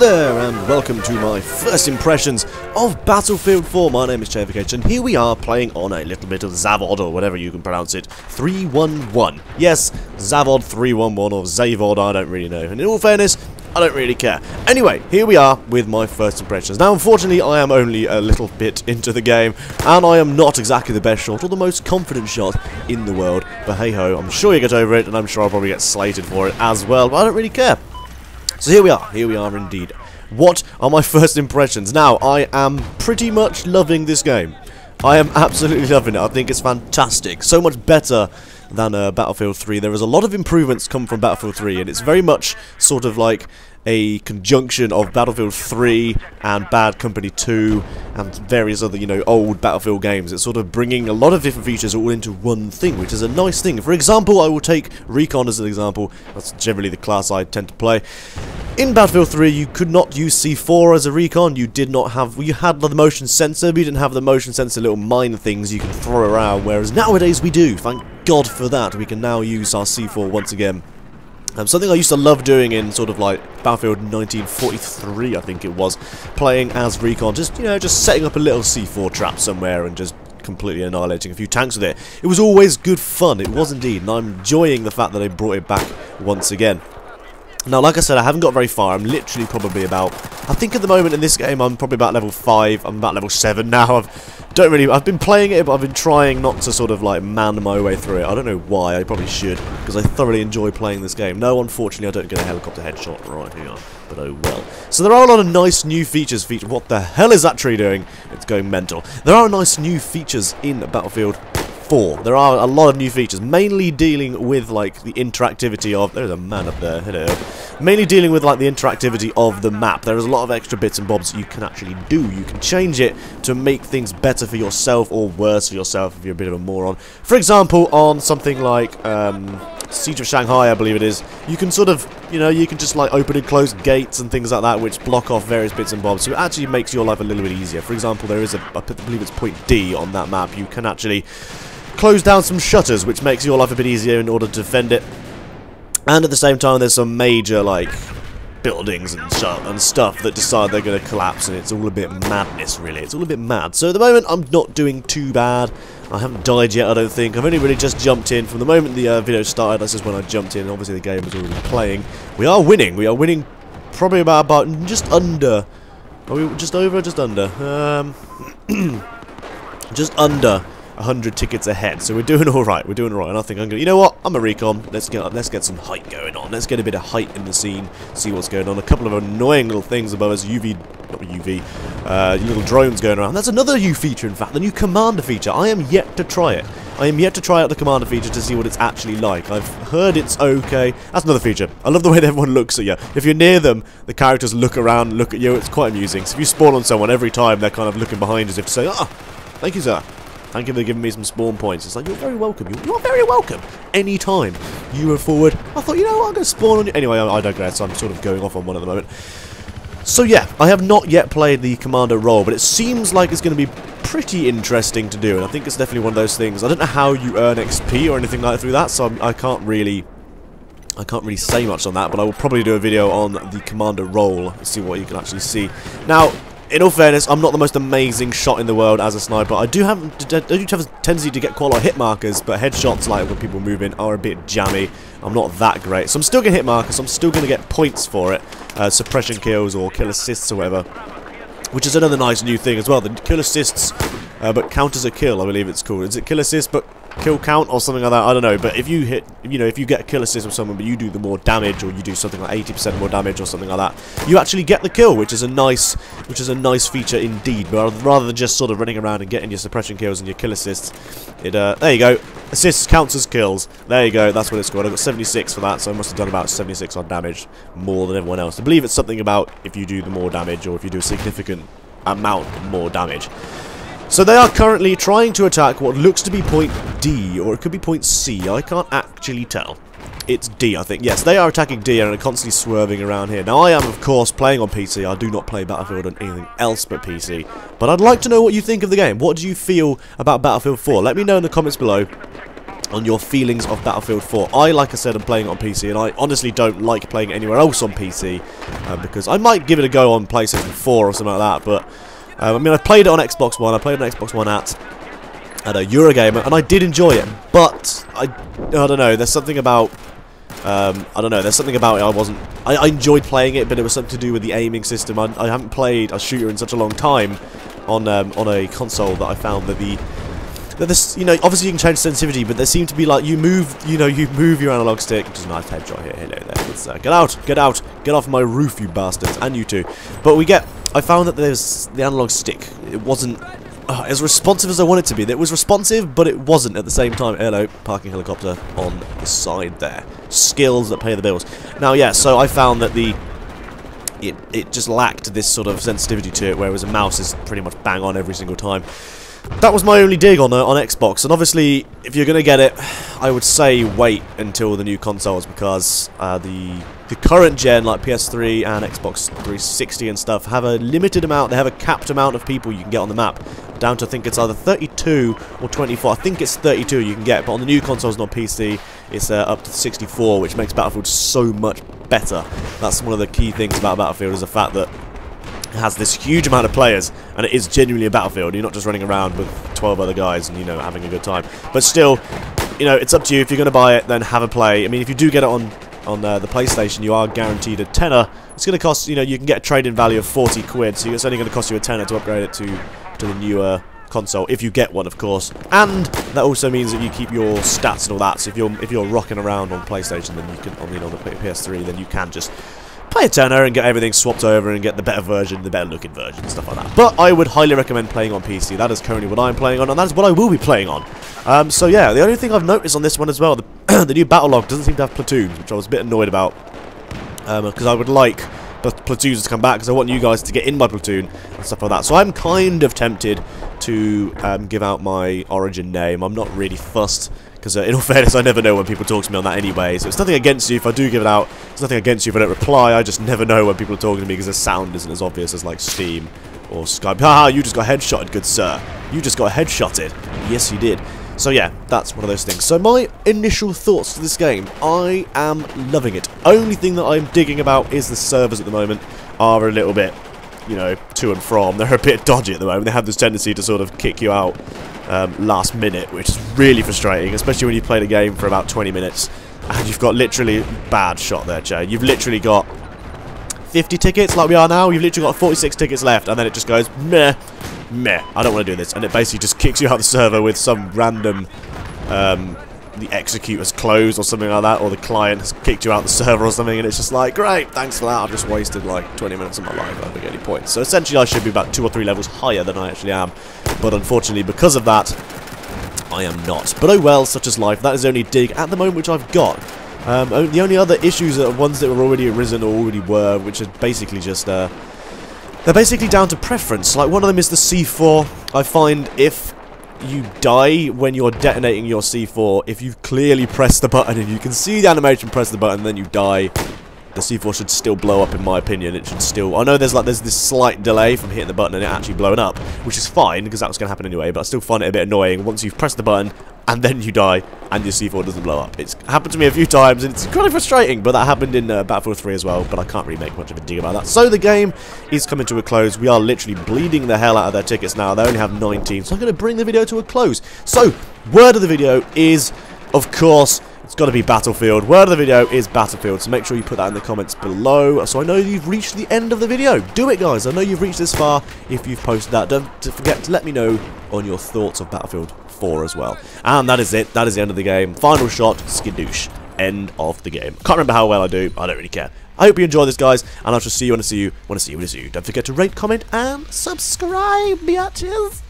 there, and welcome to my first impressions of Battlefield 4. My name is Chayification, and here we are playing on a little bit of Zavod, or whatever you can pronounce it, 311. Yes, Zavod 311, or Zavod, I don't really know. And in all fairness, I don't really care. Anyway, here we are with my first impressions. Now, unfortunately, I am only a little bit into the game, and I am not exactly the best shot or the most confident shot in the world. But hey-ho, I'm sure you get over it, and I'm sure I'll probably get slated for it as well, but I don't really care. So here we are indeed. What are my first impressions? Now, I am pretty much loving this game. I am absolutely loving it. I think it's fantastic. So much better than Battlefield 3. There is a lot of improvements come from Battlefield 3, and it's very much sort of like a conjunction of Battlefield 3 and Bad Company 2 and various other, you know, old Battlefield games. It's sort of bringing a lot of different features all into one thing, which is a nice thing. For example, I will take Recon as an example. That's generally the class I tend to play. In Battlefield 3, you could not use C4 as a recon. You did not have... Well, you had the motion sensor, but you didn't have the motion sensor little mine things you can throw around, whereas nowadays we do. Thank God for that. We can now use our C4 once again. Something I used to love doing in sort of like Battlefield 1943, I think it was, playing as recon, just, you know, just setting up a little C4 trap somewhere and just completely annihilating a few tanks with it. It was always good fun, it was indeed, and I'm enjoying the fact that they brought it back once again. Now, like I said, I haven't got very far. I'm literally probably about... I think at the moment in this game, I'm probably about level 5. I'm about level 7 now. I've been playing it, but I've been trying not to sort of, like, man my way through it. I don't know why. I probably should, because I thoroughly enjoy playing this game. No, unfortunately, I don't get a helicopter headshot right here, but oh well. So there are a lot of nice new features. What the hell is that tree doing? It's going mental. There are nice new features in Battlefield 4. There are a lot of new features, mainly dealing with like the interactivity of... There's a man up there, hello. Mainly dealing with like the interactivity of the map. There is a lot of extra bits and bobs that you can actually do. You can change it to make things better for yourself or worse for yourself if you're a bit of a moron. For example, on something like Siege of Shanghai, I believe it is, you can sort of, you know, you can just like open and close gates and things like that, which block off various bits and bobs, so it actually makes your life a little bit easier. For example, there is I believe it's point D on that map. You can actually close down some shutters, which makes your life a bit easier in order to defend it. And at the same time, there's some major like buildings and stuff that decide they're going to collapse, and it's all a bit madness, really. It's all a bit mad. So at the moment, I'm not doing too bad. I haven't died yet, I don't think. I've only really just jumped in. From the moment the video started, that's just when I jumped in. Obviously, the game was already playing. We are winning. We are winning probably about just under. Are we just over or just under? Just under 100 tickets ahead, so we're doing alright, and I think I'm gonna, you know what, I'm a recon, let's get some height going on, let's get a bit of height in the scene, see what's going on. A couple of annoying little things above us, little drones going around. That's another new feature, in fact, the new commander feature. I am yet to try it. I am yet to try out the commander feature to see what it's actually like. I've heard it's okay. That's another feature. I love the way that everyone looks at you. If you're near them, the characters look around, look at you, it's quite amusing. So if you spawn on someone, every time they're kind of looking behind as if to say, "Ah, thank you, sir. Thank you for giving me some spawn points." It's like, you're very welcome. You're very welcome. Anytime you were forward, I thought, you know what, I'm going to spawn on you. Anyway, I digress. I'm sort of going off on one at the moment. So yeah, I have not yet played the commander role, but it seems like it's going to be pretty interesting to do, and I think it's definitely one of those things. I don't know how you earn XP or anything like that through that, so I can't really say much on that, but I will probably do a video on the commander role and see what you can actually see. Now, in all fairness, I'm not the most amazing shot in the world as a sniper. I do have a tendency to get quite a lot of hit markers, but headshots, like when people move in, are a bit jammy. I'm not that great. So I'm still going to hit markers, so I'm still going to get points for it. Suppression kills or kill assists or whatever. Which is another nice new thing as well. The kill assists, but count as a kill, I believe it's called. Is it kill assist, but kill count or something like that? I don't know. But if you hit, you know, if you get a kill assist with someone, but you do the more damage, or you do something like 80% more damage or something like that, you actually get the kill, which is a nice feature indeed. But rather than just sort of running around and getting your suppression kills and your kill assists, there you go. Assists counts as kills. There you go. That's what it's called. I got 76 for that, so I must have done about 76 on damage, more than everyone else. I believe it's something about if you do the more damage, or if you do a significant amount more damage. So they are currently trying to attack what looks to be point D, or it could be point C. I can't actually tell. It's D, I think. Yes, they are attacking D and are constantly swerving around here. Now, I am, of course, playing on PC. I do not play Battlefield on anything else but PC. But I'd like to know what you think of the game. What do you feel about Battlefield 4? Let me know in the comments below. on your feelings of Battlefield 4. Like I said, I'm playing it on PC, and I honestly don't like playing it anywhere else on PC, because I might give it a go on PlayStation 4 or something like that, but, I mean, I played it on Xbox One, I played it on Xbox One at a Eurogamer, and I did enjoy it, but, I don't know, there's something about, I don't know, there's something about it I enjoyed playing it, but it was something to do with the aiming system. I haven't played a shooter in such a long time on a console that I found that this, you know, obviously you can change sensitivity, but there seemed to be like you move your analog stick, which is a nice headshot here. Hello there. Let's, get out, get off my roof, you bastards, and you too. But I found that there's the analog stick. It wasn't as responsive as I want it to be. It was responsive, but it wasn't at the same time. Hello, parking helicopter on the side there. Skills that pay the bills. Now, yeah, so I found that it just lacked this sort of sensitivity to it, whereas a mouse is pretty much bang on every single time. That was my only dig on Xbox, and obviously, if you're going to get it, I would say wait until the new consoles, because the current gen, like PS3 and Xbox 360 and stuff, have a limited amount, they have a capped amount of people you can get on the map, down to I think it's either 32 or 24, I think it's 32 you can get, but on the new consoles and on PC, it's up to 64, which makes Battlefield so much better. That's one of the key things about Battlefield, is the fact that it has this huge amount of players, and it is genuinely a battlefield. You're not just running around with 12 other guys and, you know, having a good time. But still, you know, it's up to you. If you're going to buy it, then have a play. I mean, if you do get it on the PlayStation, you are guaranteed a tenner. It's going to cost, you know, you can get a trade-in value of 40 quid, so it's only going to cost you a tenner to upgrade it to the newer console, if you get one, of course. And that also means that you keep your stats and all that. So if you're rocking around on PlayStation, then you can, on the PS3, then you can just pay a tenner and get everything swapped over and get the better version, the better looking version, stuff like that. But I would highly recommend playing on PC. That is currently what I'm playing on, and that is what I will be playing on. So yeah, the only thing I've noticed on this one as well, the new battle log doesn't seem to have platoons, which I was a bit annoyed about, because I would like the platoons to come back, because I want you guys to get in my platoon and stuff like that. So I'm kind of tempted to give out my origin name. I'm not really fussed, because in all fairness, I never know when people talk to me on that anyway, so it's nothing against you if I do give it out, it's nothing against you if I don't reply, I just never know when people are talking to me, because the sound isn't as obvious as, like, Steam or Skype. Haha, you just got headshotted, good sir. You just got headshotted. Yes, you did. So yeah, that's one of those things. So my initial thoughts to this game, I am loving it. Only thing that I'm digging about is the servers at the moment are a little bit, you know, to and from. They're a bit dodgy at the moment. They have this tendency to sort of kick you out last minute, which is really frustrating, especially when you've played a game for about 20 minutes and you've got literally bad shot there, Chay. You've literally got 50 tickets like we are now. You've literally got 46 tickets left, and then it just goes meh, meh. I don't want to do this, and it basically just kicks you out of the server with some random the execute has closed or something like that, or the client has kicked you out of the server or something, and it's just like, great, thanks for that, I've just wasted like 20 minutes of my life, I don't get any points. So essentially I should be about 2 or 3 levels higher than I actually am, but unfortunately because of that, I am not. But oh well, such is life. That is the only dig at the moment which I've got. The only other issues are ones that were already arisen or already were, which are basically just, they're basically down to preference. Like, one of them is the C4. I find if you die when you're detonating your C4, if you've clearly pressed the button and you can see the animation press the button and then you die, the C4 should still blow up, in my opinion. It should still... I know there's this slight delay from hitting the button and it actually blowing up, which is fine, because that was going to happen anyway, but I still find it a bit annoying once you've pressed the button and then you die and your C4 doesn't blow up. It's happened to me a few times and it's kind of frustrating, but that happened in Battlefield 3 as well, but I can't really make much of a dig about that. So the game is coming to a close. We are literally bleeding the hell out of their tickets now. They only have 19, so I'm going to bring the video to a close. So, word of the video is, of course, it's got to be Battlefield. Word of the video is Battlefield, so make sure you put that in the comments below so I know you've reached the end of the video. Do it, guys. I know you've reached this far if you've posted that. Don't forget to let me know on your thoughts of Battlefield 4 as well. And that is it. That is the end of the game. Final shot, skidoosh. End of the game. Can't remember how well I do. I don't really care. I hope you enjoy this, guys, and I shall see you when I see you. When I see you. Don't forget to rate, comment, and subscribe, biatches.